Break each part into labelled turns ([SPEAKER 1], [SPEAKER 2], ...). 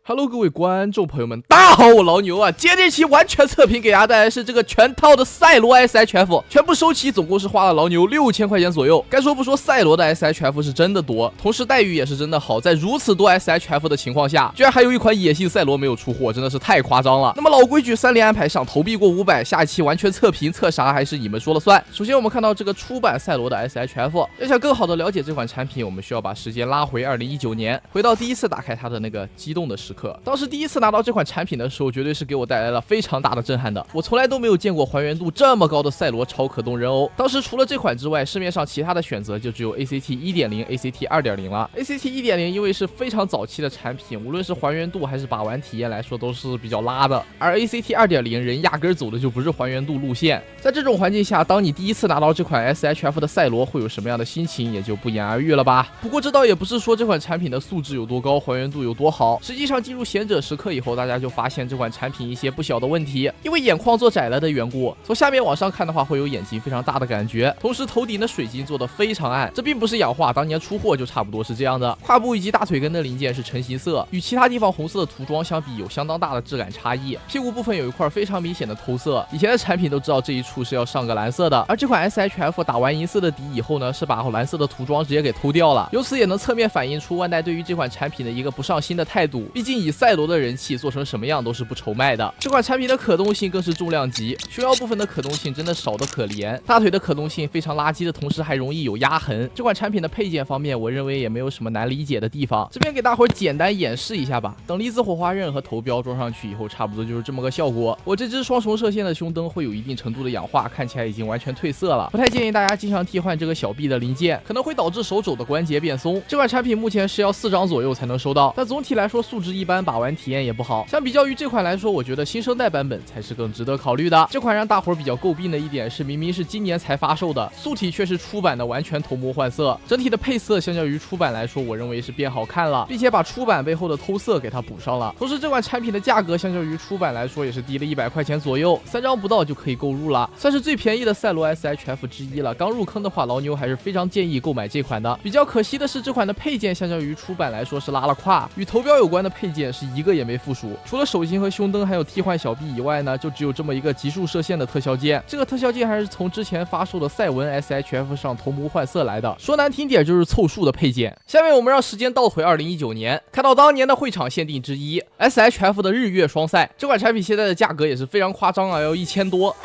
[SPEAKER 1] Hello， 各位观众朋友们，大家好，我老牛啊。今天这期完全测评给大家带来是这个全套的赛罗 SHF， 全部收齐，总共是花了老牛6000块钱左右。该说不说，赛罗的 SHF 是真的多，同时待遇也是真的好。在如此多 SHF 的情况下，居然还有一款野性赛罗没有出货，真的是太夸张了。那么老规矩，3连安排上，投币过500，下一期完全测评，测啥还是你们说了算。首先我们看到这个出版赛罗的 SHF， 要想更好的了解这款产品，我们需要把时间拉回2019年，回到第一次打开它的那个激动的时刻。当时第一次拿到这款产品的时候，绝对是给我带来了非常大的震撼的。我从来都没有见过还原度这么高的赛罗超可动人偶。当时除了这款之外，市面上其他的选择就只有 ACT 1.0、ACT 2.0 了。ACT 1.0 因为是非常早期的产品，无论是还原度还是把玩体验来说都是比较拉的。而 ACT 2.0 人压根走的就不是还原度路线。在这种环境下，当你第一次拿到这款 SHF 的赛罗，会有什么样的心情，也就不言而喻了吧。不过这倒也不是说这款产品的素质有多高，还原度有多好。实际上进入贤者时刻以后，大家就发现这款产品一些不小的问题。因为眼眶做窄了的缘故，从下面往上看的话，会有眼睛非常大的感觉。同时头顶的水晶做的非常暗，这并不是氧化，当年出货就差不多是这样的。胯部以及大腿根的零件是橙形色，与其他地方红色的涂装相比有相当大的质感差异。屁股部分有一块非常明显的偷色，以前的产品都知道这一处是要上个蓝色的，而这款 SHF 打完银色的底以后呢，是把蓝色的涂装直接给偷掉了。由此也能侧面反映出万代对于这款产品的一个不上心的态度。毕竟以赛罗的人气做成什么样都是不愁卖的。这款产品的可动性更是重量级，胸腰部分的可动性真的少得可怜，大腿的可动性非常垃圾的同时还容易有压痕。这款产品的配件方面，我认为也没有什么难理解的地方，这边给大伙简单演示一下吧。等离子火花刃和头标装上去以后，差不多就是这么个效果。我这只双重射线的胸灯会有一定程度的氧化，看起来已经完全褪色了，不太建议大家经常替换这个小臂的零件，可能会导致手肘的关节变松。这款产品目前是要4张左右才能收到，但总体来说素质一般，把玩体验也不好。相比较于这款来说，我觉得新生代版本才是更值得考虑的。这款让大伙比较诟病的一点是，明明是今年才发售的，素体却是出版的完全头模换色，整体的配色相较于出版来说，我认为是变好看了，并且把出版背后的偷色给它补上了。同时这款产品的价格相较于出版来说也是低了100块钱左右，3张不到就可以购入了，算是最便宜的赛罗 SHF 之一了。刚入坑的话，老牛还是非常建议购买这款的。比较可惜的是，这款的配件相较于出版来说是拉了胯，与头标有关的配件是一个也没附属，除了手型和胸灯还有替换小臂以外呢，就只有这么一个极速射线的特效件。这个特效件还是从之前发售的赛文 SHF 上同模换色来的，说难听点就是凑数的配件。下面我们让时间倒回2019年，看到当年的会场限定之一 SHF 的日月双赛。这款产品现在的价格也是非常夸张啊，要1000多。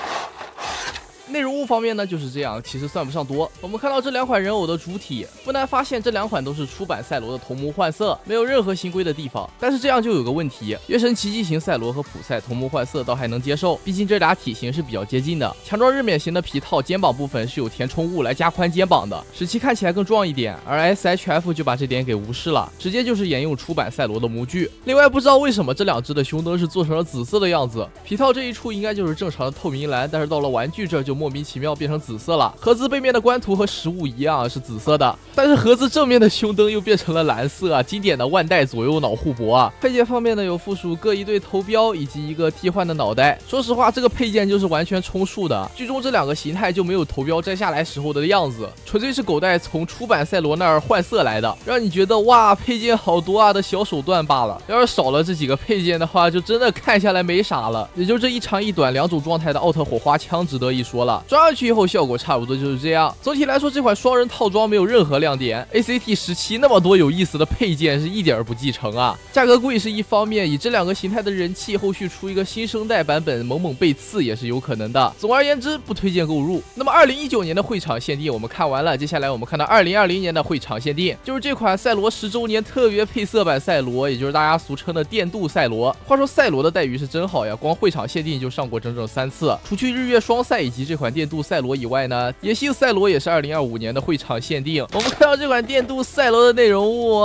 [SPEAKER 1] 内容物方面呢就是这样，其实算不上多。我们看到这2款人偶的主体，不难发现这2款都是出版赛罗的同模换色，没有任何新规的地方。但是这样就有个问题，月神奇迹型赛罗和普赛同模换色倒还能接受，毕竟这俩体型是比较接近的。强壮日冕型的皮套肩膀部分是有填充物来加宽肩膀的，使其看起来更壮一点，而 SHF 就把这点给无视了，直接就是沿用出版赛罗的模具。另外不知道为什么这2只的胸灯是做成了紫色的样子，皮套这一处应该就是正常的透明蓝，但是到了玩具这就莫名其妙变成紫色了。盒子背面的官图和实物一样是紫色的，但是盒子正面的胸灯又变成了蓝色啊，经典的万代左右脑互搏啊。配件方面呢，有附属各一对头标以及一个替换的脑袋。说实话，这个配件就是完全充数的，剧中这2个形态就没有头标摘下来时候的样子，纯粹是狗带从出版赛罗那儿换色来的，让你觉得哇配件好多啊的小手段罢了。要是少了这几个配件的话，就真的看下来没啥了。也就这一长一短2种状态的奥特火花枪值得一说了，装上去以后效果差不多就是这样。总体来说，这款双人套装没有任何亮点。ACT 17那么多有意思的配件是一点不继承啊。价格贵是一方面，以这2个形态的人气，后续出一个新生代版本猛被刺也是有可能的。总而言之，不推荐购入。那么2019年的会场限定我们看完了，接下来我们看到2020年的会场限定，就是这款赛罗10周年特别配色版赛罗，也就是大家俗称的电镀赛罗。话说赛罗的待遇是真好呀，光会场限定就上过整整3次。除去日月双赛以及这款电镀赛罗以外呢，野性赛罗也是2025年的会场限定。我们看到这款电镀赛罗的内容物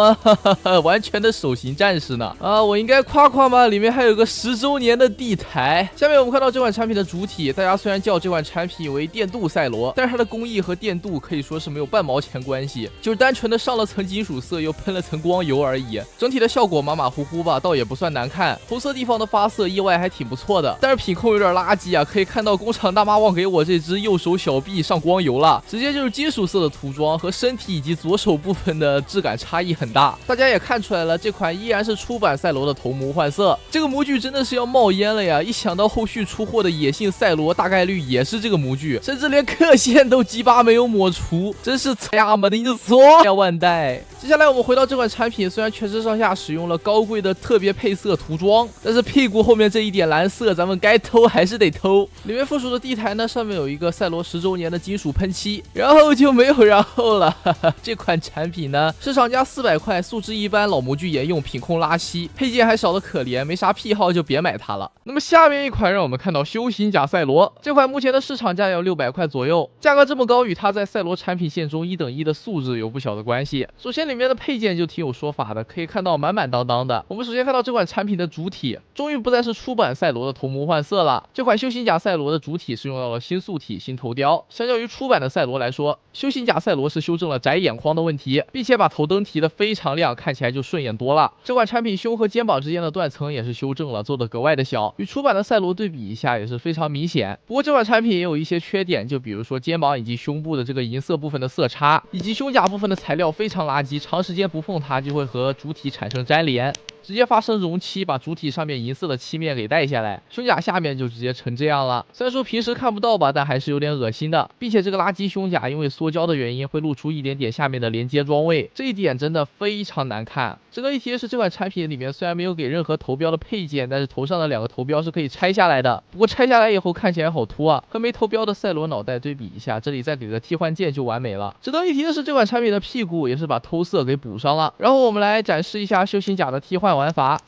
[SPEAKER 1] 完全的手型战士呢啊，我应该夸夸吗？里面还有个10周年的地台。下面我们看到这款产品的主体，大家虽然叫这款产品为电镀赛罗，但是它的工艺和电镀可以说是没有半毛钱关系，就是单纯的上了层金属色又喷了层光油而已。整体的效果马马虎虎吧，倒也不算难看。红色地方的发色意外还挺不错的，但是品控有点垃圾啊，可以看到工厂大妈忘给我我这只右手小臂上光油了，直接就是金属色的涂装，和身体以及左手部分的质感差异很大。大家也看出来了，这款依然是出版赛罗的头模换色，这个模具真的是要冒烟了呀！一想到后续出货的野性赛罗大概率也是这个模具，甚至连刻线都鸡巴没有抹除，真是呀妈的一说呀万代。接下来我们回到这款产品，虽然全身上下使用了高贵的特别配色涂装，但是屁股后面这一点蓝色，咱们该偷还是得偷。里面附属的地台呢，上面有一个赛罗10周年的金属喷漆，然后就没有然后了。这款产品呢，市场价400块，素质一般，老模具沿用，品控拉稀，配件还少得可怜，没啥癖好就别买它了。那么下面一款让我们看到修行甲赛罗，这款目前的市场价要600块左右，价格这么高，与它在赛罗产品线中1等1的素质有不小的关系。首先里面的配件就挺有说法的，可以看到满满当当的。我们首先看到这款产品的主体，终于不再是出版赛罗的头模换色了，这款修行甲赛罗的主体是用到了新素体、新头雕。相较于出版的赛罗来说，修行甲赛罗是修正了窄眼眶的问题，并且把头灯提得非常亮，看起来就顺眼多了。这款产品胸和肩膀之间的断层也是修正了，做得格外的小，与出版的赛罗对比一下也是非常明显。不过这款产品也有一些缺点，就比如说肩膀以及胸部的这个银色部分的色差，以及胸甲部分的材料非常垃圾，长时间不碰它就会和主体产生粘连，直接发生熔漆，把主体上面银色的漆面给带下来，胸甲下面就直接成这样了。虽然说平时看不到吧，但还是有点恶心的。并且这个垃圾胸甲因为缩胶的原因，会露出一点点下面的连接装位，这一点真的非常难看。值得一提的是，这款产品里面虽然没有给任何头标的配件，但是头上的2个头标是可以拆下来的。不过拆下来以后看起来好秃啊，和没头标的赛罗脑袋对比一下，这里再给个替换件就完美了。值得一提的是，这款产品的屁股也是把偷色给补上了。然后我们来展示一下修行甲的替换玩法。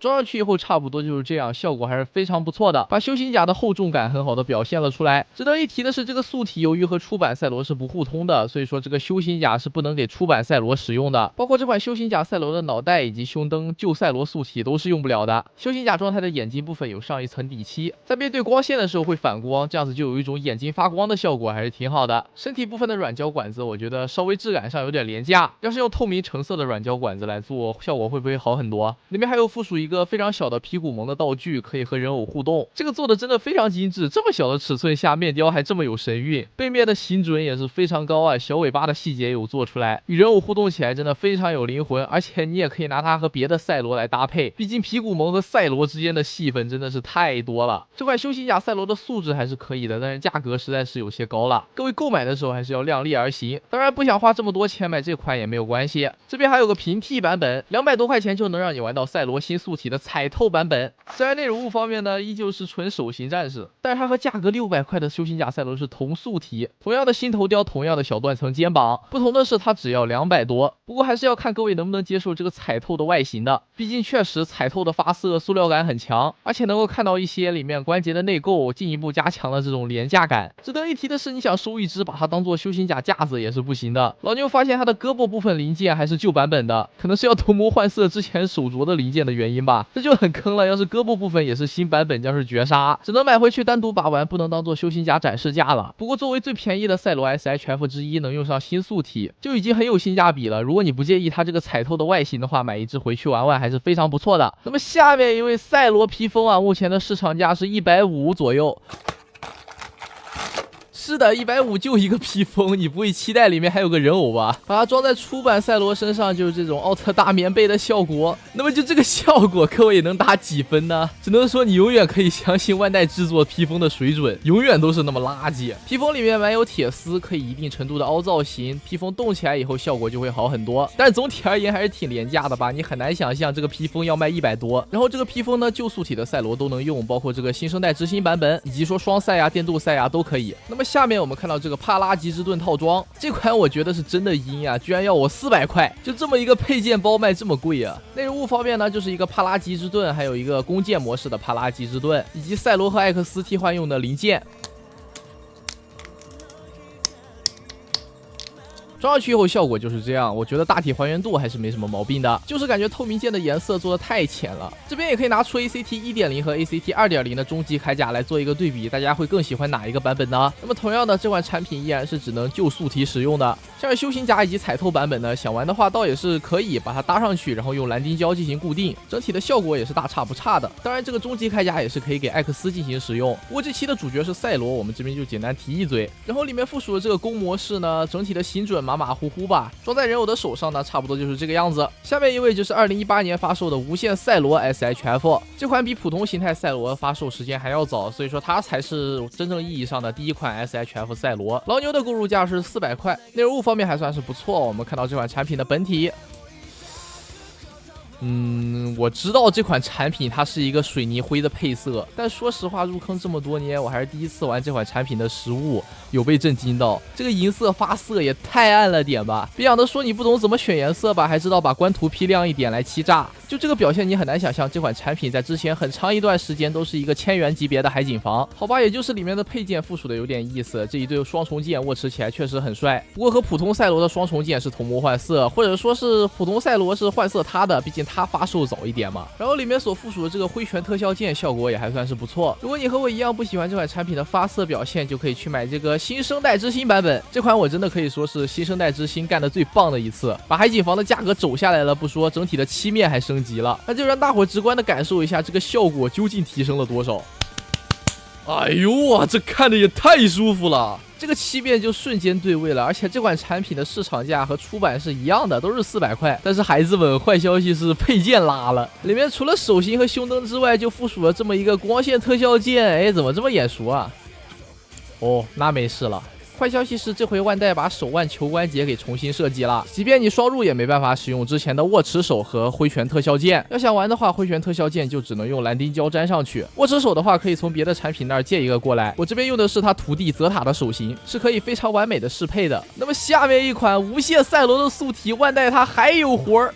[SPEAKER 1] 装上去以后差不多就是这样，效果还是非常不错的，把修行甲的厚重感很好的表现了出来。值得一提的是，这个素体由于和出版赛罗是不互通的，所以说这个修行甲是不能给出版赛罗使用的，包括这款修行甲赛罗的脑袋以及胸灯旧赛罗素体都是用不了的。修行甲状态的眼睛部分有上一层底漆，在面对光线的时候会反光，这样子就有一种眼睛发光的效果，还是挺好的。身体部分的软胶管子我觉得稍微质感上有点廉价，要是用透明橙色的软胶管子来做，效果会不会好很多？里面还有附属一个非常小的皮骨蒙的道具，可以和人偶互动，这个做的真的非常精致，这么小的尺寸下面雕还这么有神韵，背面的形准也是非常高啊，小尾巴的细节有做出来，与人偶互动起来真的非常有灵魂，而且你也可以拿它和别的赛罗来搭配，毕竟皮骨蒙和赛罗之间的戏份真的是太多了。这款修行甲赛罗的素质还是可以的，但是价格实在是有些高了，各位购买的时候还是要量力而行，当然不想花这么多钱买这款也没有关系，这边还有个平替版本，200多块钱就能让你玩到赛罗新素体的彩透版本。虽然内容物方面呢依旧是纯手型战士，但是它和价格600块的修行甲赛罗是同素体，同样的新头雕，同样的小断层肩膀，不同的是它只要200多。不过还是要看各位能不能接受这个彩透的外形的，毕竟确实彩透的发色塑料感很强，而且能够看到一些里面关节的内构，进一步加强了这种廉价感。值得一提的是，你想收一只把它当做修行甲架子也是不行的。老牛发现它的胳膊部分零件还是旧版本的，可能是要头模换色之前手镯的零件的原因吧，这就很坑了。要是胳膊部分也是新版本，将是绝杀，只能买回去单独把玩，不能当做修行甲展示架了。不过作为最便宜的赛罗 SHF 之一，能用上新素体就已经很有性价比了。如果你不介意它这个彩透的外形的话，买一只回去玩玩还是非常不错的。那么下面一位赛罗披风啊，目前的市场价是150左右。是的，150就一个披风，你不会期待里面还有个人偶吧？把它装在出版赛罗身上，就是这种奥特大棉被的效果。那么就这个效果，各位能打几分呢？只能说你永远可以相信万代制作披风的水准，永远都是那么垃圾。披风里面埋有铁丝，可以一定程度的凹造型，披风动起来以后效果就会好很多。但是总体而言还是挺廉价的吧？你很难想象这个披风要卖100多。然后这个披风呢，旧素体的赛罗都能用，包括这个新生代执行版本，以及说双赛啊、电镀赛啊都可以。那么下面我们看到这个帕拉吉之盾套装，这款我觉得是真的阴啊，居然要我400块，就这么一个配件包卖这么贵啊！内容物方面呢，就是一个帕拉吉之盾，还有一个弓箭模式的帕拉吉之盾，以及赛罗和艾克斯替换用的零件。装上去以后效果就是这样，我觉得大体还原度还是没什么毛病的，就是感觉透明件的颜色做的太浅了。这边也可以拿出 ACT 1.0 和 ACT 2.0的终极铠甲来做一个对比，大家会更喜欢哪一个版本呢？那么同样的，这款产品依然是只能就素体使用的。像是修行甲以及彩透版本呢，想玩的话倒也是可以把它搭上去，然后用蓝丁胶进行固定，整体的效果也是大差不差的。当然，这个终极铠甲也是可以给艾克斯进行使用。不过这期的主角是赛罗，我们这边就简单提一嘴。然后里面附属的这个弓模式呢，整体的行准马马虎虎吧，装在人偶的手上呢，差不多就是这个样子。下面一位就是2018年发售的无限赛罗 SHF， 这款比普通形态赛罗发售时间还要早，所以说它才是真正意义上的第一款 SHF 赛罗。老牛的购入价是400块，内容物方面还算是不错。我们看到这款产品的本体。我知道这款产品它是一个水泥灰的配色，但说实话，入坑这么多年，我还是第一次玩这款产品的实物，有被震惊到。这个银色发色也太暗了点吧！别想着说你不懂怎么选颜色吧，还知道把官图 P 亮一点来欺诈。就这个表现，你很难想象这款产品在之前很长一段时间都是一个1000元级别的海景房。好吧，也就是里面的配件附属的有点意思，这一对双重剑握持起来确实很帅。不过和普通赛罗的双重剑是同模换色，或者说是普通赛罗是换色它的，毕竟它发售早一点嘛。然后里面所附属的这个挥拳特效剑效果也还算是不错。如果你和我一样不喜欢这款产品的发色表现，就可以去买这个新生代之星版本。这款我真的可以说是新生代之星干的最棒的一次，把海景房的价格走下来了不说，整体的漆面还升级了。那就让大伙直观的感受一下这个效果究竟提升了多少。哎呦哇，这看着也太舒服了！这个漆面就瞬间对位了，而且这款产品的市场价和出版是一样的，都是400块。但是孩子们，坏消息是配件拉了，里面除了手型和胸灯之外，就附属了这么一个光线特效键。哎，怎么这么眼熟啊？哦，那没事了。坏消息是，这回万代把手腕球关节给重新设计了，即便你双入也没办法使用之前的握持手和挥拳特效键。要想玩的话，挥拳特效键就只能用蓝丁胶粘上去，握持手的话可以从别的产品那儿借一个过来。我这边用的是他徒弟泽塔的手型，是可以非常完美的适配的。那么下面一款无限赛罗的素体，万代它还有活儿。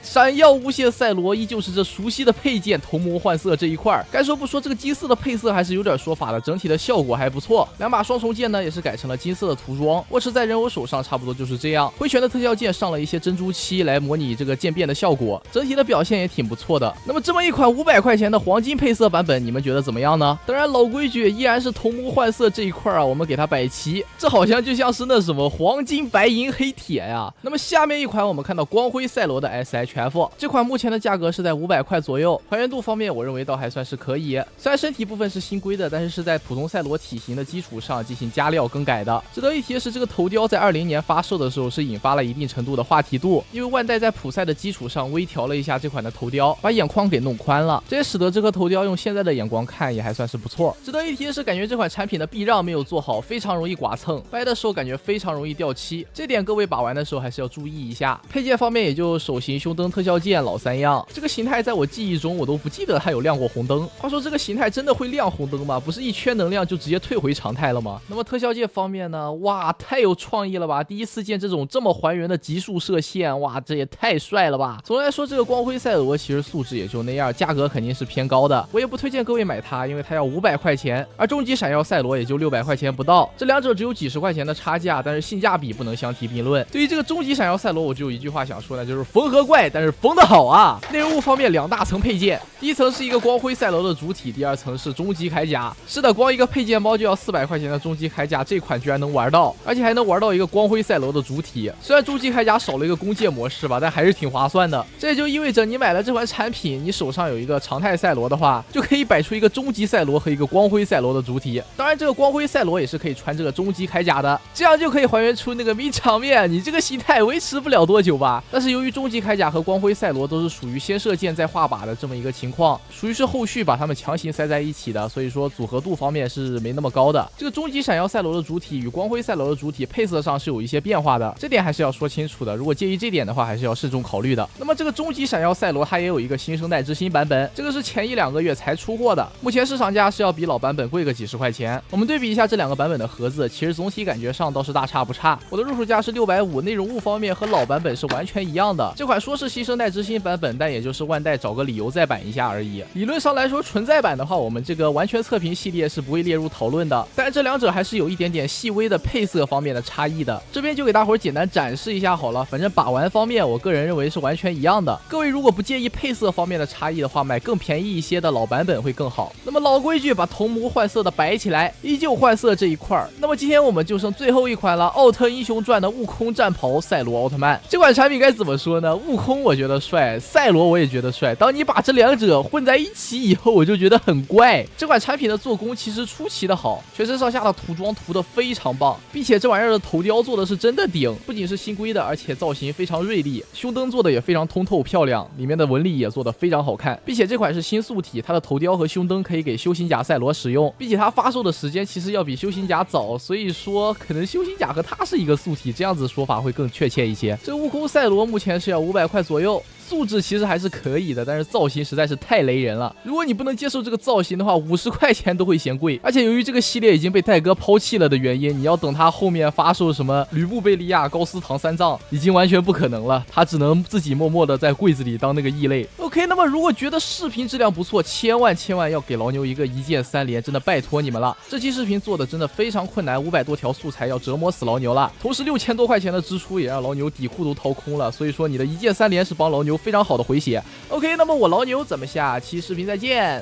[SPEAKER 1] 闪耀无限赛罗依旧是这熟悉的配件同模换色这一块，该说不说，这个金色的配色还是有点说法的，整体的效果还不错。两把双重剑呢也是改成了金色的涂装，握持在人偶手上差不多就是这样。挥拳的特效键上了一些珍珠漆来模拟这个渐变的效果，整体的表现也挺不错的。那么这么一款500块钱的黄金配色版本，你们觉得怎么样呢？当然老规矩，依然是同模换色这一块啊，我们给它摆齐，这好像就像是那什么黄金白银黑铁呀。那么下面一款我们看到光辉赛罗的 SHF。这款目前的价格是在500块左右，还原度方面我认为倒还算是可以。虽然身体部分是新规的，但是在普通赛罗体型的基础上进行加料更改的。值得一提的是，这个头雕在20年发售的时候是引发了一定程度的话题度，因为万代在普赛的基础上微调了一下这款的头雕，把眼眶给弄宽了，这也使得这颗头雕用现在的眼光看也还算是不错。值得一提的是，感觉这款产品的避让没有做好，非常容易剐蹭，掰的时候感觉非常容易掉漆，这点各位把玩的时候还是要注意一下。配件方面也就手型、胸灯特效键老三样，这个形态在我记忆中我都不记得它有亮过红灯。话说这个形态真的会亮红灯吗？不是一圈能量就直接退回常态了吗？那么特效键方面呢？哇，太有创意了吧！第一次见这种这么还原的极速射线，哇，这也太帅了吧！总的来说，这个光辉赛罗其实素质也就那样，价格肯定是偏高的，我也不推荐各位买它，因为它要500块钱，而终极闪耀赛罗也就600块钱不到，这两者只有几十块钱的差价，但是性价比不能相提并论。对于这个终极闪耀赛罗，我只有一句话想说呢，就是缝合怪，但是缝得好啊！内容物方面2大层配件，第一层是一个光辉赛罗的主体，第二层是终极铠甲。是的，光一个配件包就要400块钱的终极铠甲，这款居然能玩到，而且还能玩到一个光辉赛罗的主体。虽然终极铠甲少了一个弓箭模式吧，但还是挺划算的。这也就意味着你买了这款产品，你手上有一个常态赛罗的话，就可以摆出一个终极赛罗和一个光辉赛罗的主体。当然，这个光辉赛罗也是可以穿这个终极铠甲的，这样就可以还原出那个名场面。你这个形态维持不了多久吧？但是由于终极铠甲和光辉赛罗都是属于先射箭再画靶的这么一个情况，属于是后续把它们强行塞在一起的，所以说组合度方面是没那么高的。这个终极闪耀赛罗的主体与光辉赛罗的主体配色上是有一些变化的，这点还是要说清楚的。如果介意这点的话，还是要慎重考虑的。那么这个终极闪耀赛罗它也有一个新生代之星版本，这个是前1-2个月才出货的，目前市场价是要比老版本贵个几十块钱。我们对比一下这2个版本的盒子，其实总体感觉上倒是大差不差。我的入手价是650，内容物方面和老版本是完全一样的。这款说是新新生代之星版本，但也就是万代找个理由再版一下而已。理论上来说，纯再版的话，我们这个完全测评系列是不会列入讨论的，但这两者还是有一点点细微的配色方面的差异的。这边就给大伙简单展示一下好了，反正把玩方面，我个人认为是完全一样的。各位如果不介意配色方面的差异的话，买更便宜一些的老版本会更好。那么老规矩，把铜模换色的摆起来，依旧换色这一块。那么今天我们就剩最后一款了，奥特英雄传的悟空战袍赛罗奥特曼。这款产品该怎么说呢？悟空我觉得帅，赛罗我也觉得帅。当你把这两者混在一起以后，我就觉得很怪。这款产品的做工其实出奇的好，全身上下的涂装涂得非常棒，并且这玩意儿的头雕做的是真的顶，不仅是新规的，而且造型非常锐利，胸灯做的也非常通透漂亮，里面的纹理也做得非常好看，并且这款是新素体，它的头雕和胸灯可以给修行甲赛罗使用，并且它发售的时间其实要比修行甲早，所以说可能修行甲和它是一个素体，这样子说法会更确切一些。这悟空赛罗目前是要500块左右。素质其实还是可以的，但是造型实在是太雷人了。如果你不能接受这个造型的话，50块钱都会嫌贵。而且由于这个系列已经被戴哥抛弃了的原因，你要等他后面发售什么吕布贝利亚、高斯唐三藏，已经完全不可能了。他只能自己默默的在柜子里当那个异类。OK， 那么如果觉得视频质量不错，千万要给老牛一个一键3连，真的拜托你们了。这期视频做的真的非常困难，500多条素材要折磨死老牛了，同时6000多块钱的支出也让老牛底裤都掏空了。所以说你的一键3连是帮老牛非常好的回血。OK， 那么我老牛，咱们下期视频再见。